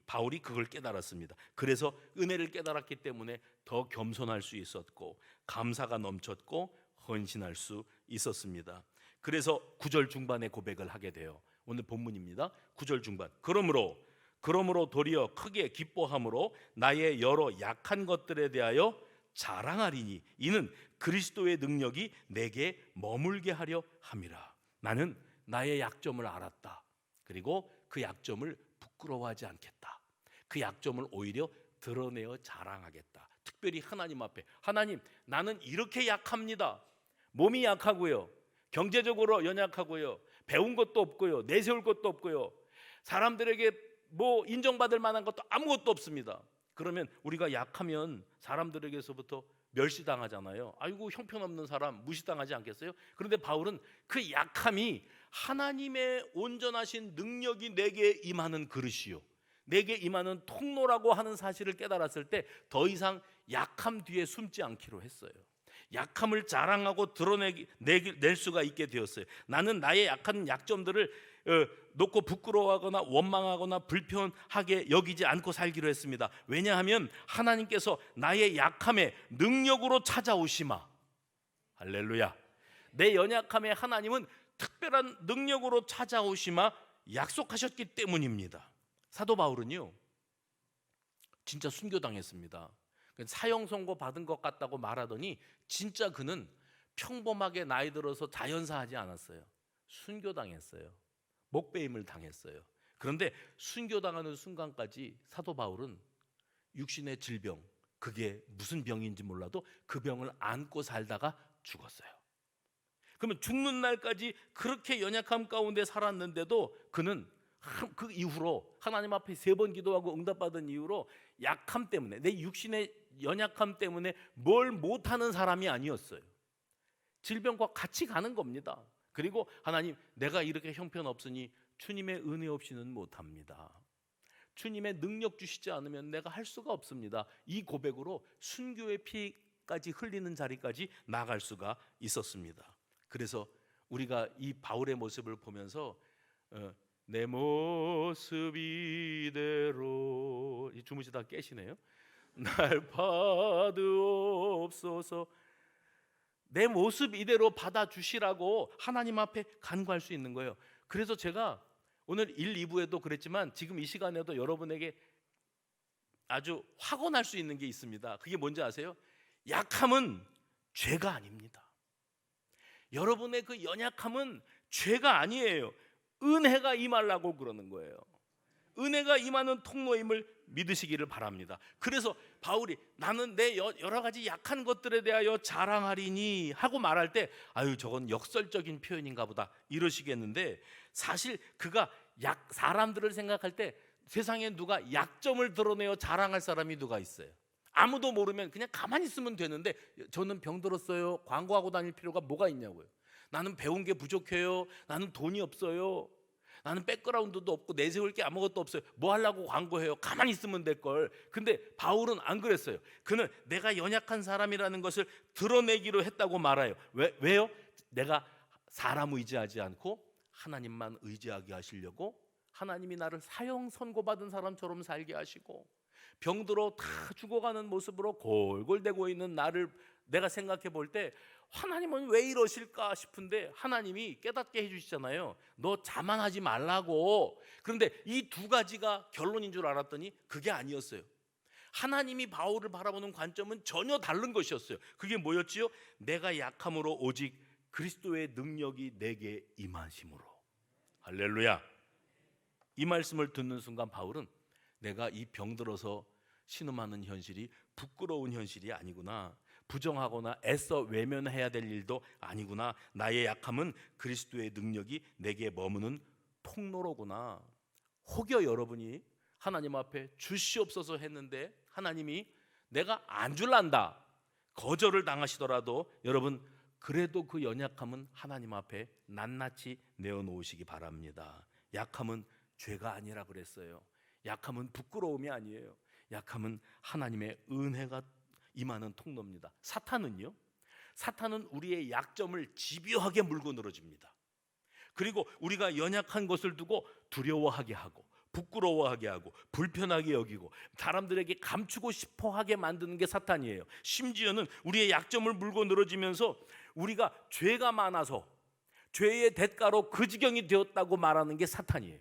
바울이 그걸 깨달았습니다. 그래서 은혜를 깨달았기 때문에 더 겸손할 수 있었고 감사가 넘쳤고 헌신할 수 있었습니다. 그래서 9절 중반에 고백을 하게 돼요. 오늘 본문입니다. 9절 중반. 그러므로 도리어 크게 기뻐함으로 나의 여러 약한 것들에 대하여 자랑하리니 이는 그리스도의 능력이 내게 머물게 하려 함이라. 나는 나의 약점을 알았다. 그리고 그 약점을 부끄러워하지 않겠다. 그 약점을 오히려 드러내어 자랑하겠다. 특별히 하나님 앞에, 하나님, 나는 이렇게 약합니다. 몸이 약하고요, 경제적으로 연약하고요, 배운 것도 없고요, 내세울 것도 없고요, 사람들에게 뭐 인정받을 만한 것도 아무것도 없습니다. 그러면 우리가 약하면 사람들에게서부터 멸시당하잖아요. 아이고 형편없는 사람, 무시당하지 않겠어요? 그런데 바울은 그 약함이 하나님의 온전하신 능력이 내게 임하는 그릇이요, 내게 임하는 통로라고 하는 사실을 깨달았을 때 더 이상 약함 뒤에 숨지 않기로 했어요. 약함을 자랑하고 드러낼 수가 있게 되었어요. 나는 나의 약한 약점들을 놓고 부끄러워하거나 원망하거나 불편하게 여기지 않고 살기로 했습니다. 왜냐하면 하나님께서 나의 약함에 능력으로 찾아오시마. 할렐루야. 내 연약함에 하나님은 특별한 능력으로 찾아오시마 약속하셨기 때문입니다. 사도 바울은요 진짜 순교당했습니다. 사형 선고 받은 것 같다고 말하더니 진짜 그는 평범하게 나이 들어서 자연사하지 않았어요. 순교당했어요. 목배임을 당했어요. 그런데 순교당하는 순간까지 사도 바울은 육신의 질병, 그게 무슨 병인지 몰라도 그 병을 안고 살다가 죽었어요. 그러면 죽는 날까지 그렇게 연약함 가운데 살았는데도 그는 그 이후로 하나님 앞에 3번 기도하고 응답받은 이후로 약함 때문에, 내 육신의 연약함 때문에 뭘 못하는 사람이 아니었어요. 질병과 같이 가는 겁니다. 그리고 하나님, 내가 이렇게 형편없으니 주님의 은혜 없이는 못합니다. 주님의 능력 주시지 않으면 내가 할 수가 없습니다. 이 고백으로 순교의 피까지 흘리는 자리까지 나갈 수가 있었습니다. 그래서 우리가 이 바울의 모습을 보면서 내 모습 이대로, 주무시다 깨시네요. 날 받으옵소서. 내 모습 이대로 받아주시라고 하나님 앞에 간구할 수 있는 거예요. 그래서 제가 오늘 1, 2부에도 그랬지만 지금 이 시간에도 여러분에게 아주 확언할 수 있는 게 있습니다. 그게 뭔지 아세요? 약함은 죄가 아닙니다. 여러분의 그 연약함은 죄가 아니에요. 은혜가 임하려고 그러는 거예요. 은혜가 임하는 통로임을 믿으시기를 바랍니다. 그래서 바울이 나는 내 여러 가지 약한 것들에 대하여 자랑하리니 하고 말할 때 아유 저건 역설적인 표현인가 보다 이러시겠는데, 사실 그가 사람들을 생각할 때 세상에 누가 약점을 드러내어 자랑할 사람이 누가 있어요? 아무도 모르면 그냥 가만히 있으면 되는데, 저는 병들었어요 광고하고 다닐 필요가 뭐가 있냐고요. 나는 배운 게 부족해요, 나는 돈이 없어요, 나는 백그라운드도 없고 내세울 게 아무것도 없어요, 뭐 하려고 광고해요, 가만히 있으면 될걸. 근데 바울은 안 그랬어요. 그는 내가 연약한 사람이라는 것을 드러내기로 했다고 말해요. 왜요? 내가 사람 의지하지 않고 하나님만 의지하게 하시려고, 하나님이 나를 사형 선고받은 사람처럼 살게 하시고 병들어 다 죽어가는 모습으로 골골대고 있는 나를 내가 생각해 볼 때 하나님은 왜 이러실까 싶은데 하나님이 깨닫게 해주시잖아요. 너 자만하지 말라고. 그런데 이 두 가지가 결론인 줄 알았더니 그게 아니었어요. 하나님이 바울을 바라보는 관점은 전혀 다른 것이었어요. 그게 뭐였지요? 내가 약함으로 오직 그리스도의 능력이 내게 임하심으로. 할렐루야. 이 말씀을 듣는 순간 바울은 내가 이 병들어서 신음하는 현실이 부끄러운 현실이 아니구나, 부정하거나 애써 외면해야 될 일도 아니구나, 나의 약함은 그리스도의 능력이 내게 머무는 통로로구나. 혹여 여러분이 하나님 앞에 주시옵소서 했는데 하나님이 내가 안 줄란다 거절을 당하시더라도 여러분 그래도 그 연약함은 하나님 앞에 낱낱이 내어놓으시기 바랍니다. 약함은 죄가 아니라 그랬어요. 약함은 부끄러움이 아니에요. 약함은 하나님의 은혜가 임하는 통로입니다. 사탄은요, 사탄은 우리의 약점을 집요하게 물고 늘어집니다. 그리고 우리가 연약한 것을 두고 두려워하게 하고 부끄러워하게 하고 불편하게 여기고 사람들에게 감추고 싶어하게 만드는 게 사탄이에요. 심지어는 우리의 약점을 물고 늘어지면서 우리가 죄가 많아서 죄의 대가로 그 지경이 되었다고 말하는 게 사탄이에요.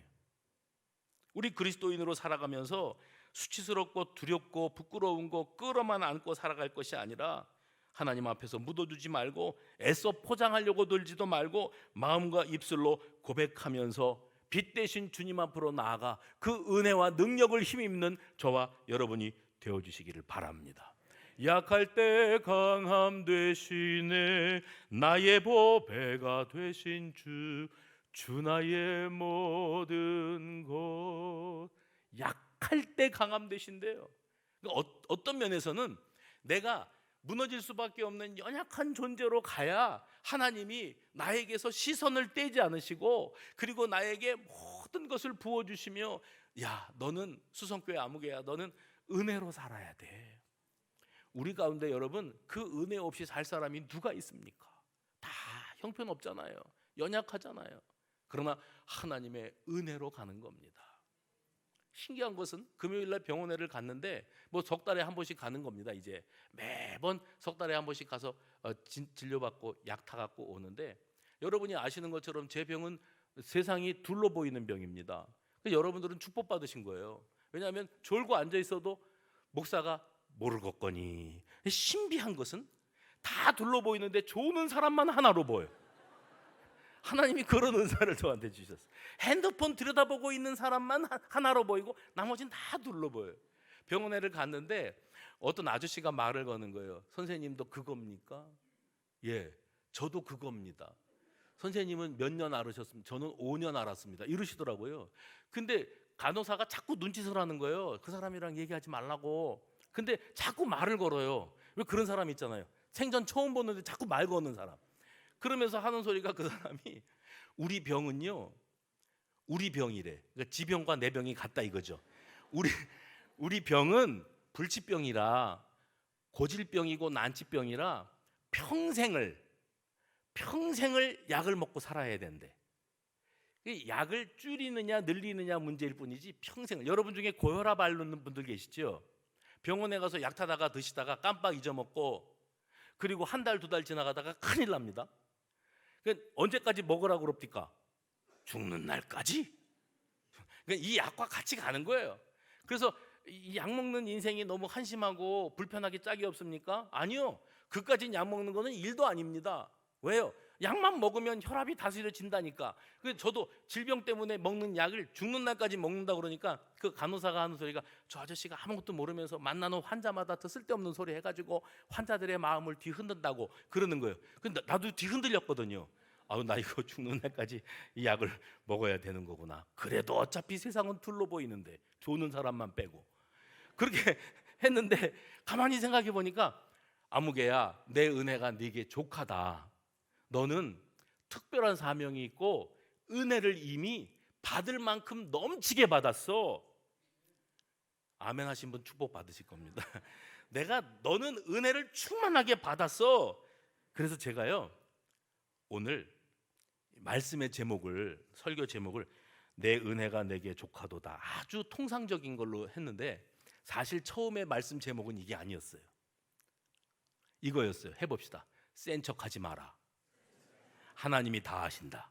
우리 그리스도인으로 살아가면서 수치스럽고 두렵고 부끄러운 거 끌어만 안고 살아갈 것이 아니라 하나님 앞에서 묻어두지 말고 애써 포장하려고 들지도 말고 마음과 입술로 고백하면서 빛 대신 주님 앞으로 나아가 그 은혜와 능력을 힘입는 저와 여러분이 되어주시기를 바랍니다. 약할 때 강함 되시네 나의 보배가 되신 주 나의 모든 것. 약할 때 강함 되신대요. 어떤 면에서는 내가 무너질 수밖에 없는 연약한 존재로 가야 하나님이 나에게서 시선을 떼지 않으시고 그리고 나에게 모든 것을 부어주시며 야 너는 수성교회 아무개야 너는 은혜로 살아야 돼. 우리 가운데 여러분 그 은혜 없이 살 사람이 누가 있습니까? 다 형편없잖아요. 연약하잖아요. 그러나 하나님의 은혜로 가는 겁니다. 신기한 것은 금요일날 병원에를 갔는데 뭐 석 달에 한 번씩 가는 겁니다. 이제 매번 석 달에 한 번씩 가서 진료받고 약 타갖고 오는데 여러분이 아시는 것처럼 제 병은 세상이 둘로 보이는 병입니다. 여러분들은 축복받으신 거예요. 왜냐하면 졸고 앉아 있어도 목사가 모르겠거니. 신비한 것은 다 둘로 보이는데 조는 사람만 하나로 보여요. 하나님이 그런 은사를 저한테 주셨어요. 핸드폰 들여다보고 있는 사람만 하나로 보이고 나머지는 다 둘로 보여요. 병원에를 갔는데 어떤 아저씨가 말을 거는 거예요. 선생님도 그겁니까? 예, 저도 그겁니다. 선생님은 몇 년 앓으셨습니까? 저는 5년 앓았습니다. 이러시더라고요. 근데 간호사가 자꾸 눈짓을 하는 거예요. 그 사람이랑 얘기하지 말라고. 근데 자꾸 말을 걸어요. 왜 그런 사람 있잖아요. 생전 처음 보는데 자꾸 말 거는 사람. 그러면서 하는 소리가 그 사람이 우리 병은요, 우리 병이래. 그러니까 지 병과 내 병이 같다 이거죠. 우리 병은 불치병이라 고질병이고 난치병이라 평생을 약을 먹고 살아야 된대. 약을 줄이느냐 늘리느냐 문제일 뿐이지 평생을. 여러분 중에 고혈압 앓는 분들 계시죠? 병원에 가서 약 타다가 드시다가 깜빡 잊어먹고 그리고 한 달, 두 달 지나가다가 큰일 납니다. 언제까지 먹으라고 그럽니까? 죽는 날까지? 이 약과 같이 가는 거예요. 그래서 이 약 먹는 인생이 너무 한심하고 불편하기 짝이 없습니까? 아니요. 그까진 약 먹는 거는 일도 아닙니다. 왜요? 약만 먹으면 혈압이 다스려진다니까. 그래서 저도 질병 때문에 먹는 약을 죽는 날까지 먹는다 그러니까 그 간호사가 하는 소리가 저 아저씨가 아무것도 모르면서 만나는 환자마다 더 쓸데없는 소리 해가지고 환자들의 마음을 뒤흔든다고 그러는 거예요. 근데 나도 뒤흔들렸거든요. 아우 나 이거 죽는 날까지 이 약을 먹어야 되는 거구나. 그래도 어차피 세상은 둘로 보이는데 좋은 사람만 빼고 그렇게 했는데 가만히 생각해 보니까 아무개야 내 은혜가 네게 족하다. 너는 특별한 사명이 있고 은혜를 이미 받을 만큼 넘치게 받았어. 아멘 하신 분 축복 받으실 겁니다. 너는 은혜를 충만하게 받았어. 그래서 제가요 오늘 말씀의 제목을 설교 제목을 내 은혜가 내게 족하도다 아주 통상적인 걸로 했는데 사실 처음에 말씀 제목은 이게 아니었어요. 이거였어요. 해봅시다. 센 척하지 마라. 하나님이 다 하신다.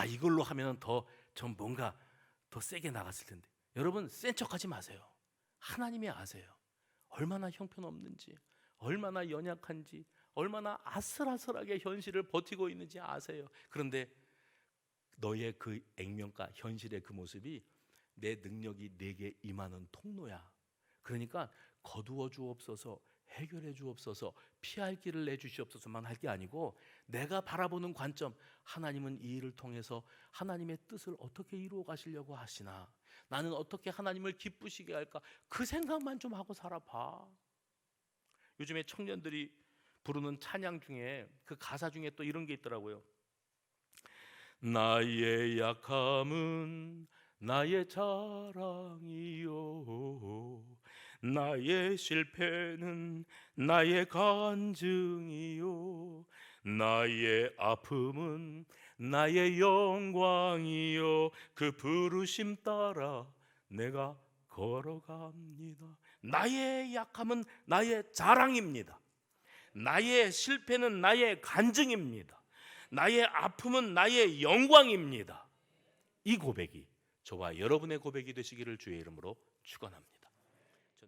이걸로 하면 좀 뭔가 더 세게 나갔을 텐데 여러분 센 척하지 마세요. 하나님이 아세요. 얼마나 형편없는지, 얼마나 연약한지, 얼마나 아슬아슬하게 현실을 버티고 있는지 아세요. 그런데 너의 그 액면가, 현실의 그 모습이 내 능력이 내게 임하는 통로야. 그러니까 거두어 주옵소서, 해결해 주옵소서, 피할 길을 내주시옵소서만 할 게 아니고 내가 바라보는 관점, 하나님은 이 일을 통해서 하나님의 뜻을 어떻게 이루어 가시려고 하시나, 나는 어떻게 하나님을 기쁘시게 할까, 그 생각만 좀 하고 살아봐. 요즘에 청년들이 부르는 찬양 중에 그 가사 중에 또 이런 게 있더라고요. 나의 약함은 나의 자랑이요, 나의 실패는 나의 간증이요, 나의 아픔은 나의 영광이요, 그 부르심 따라 내가 걸어갑니다. 나의 약함은 나의 자랑입니다. 나의 실패는 나의 간증입니다. 나의 아픔은 나의 영광입니다. 이 고백이 저와 여러분의 고백이 되시기를 주의 이름으로 축원합니다.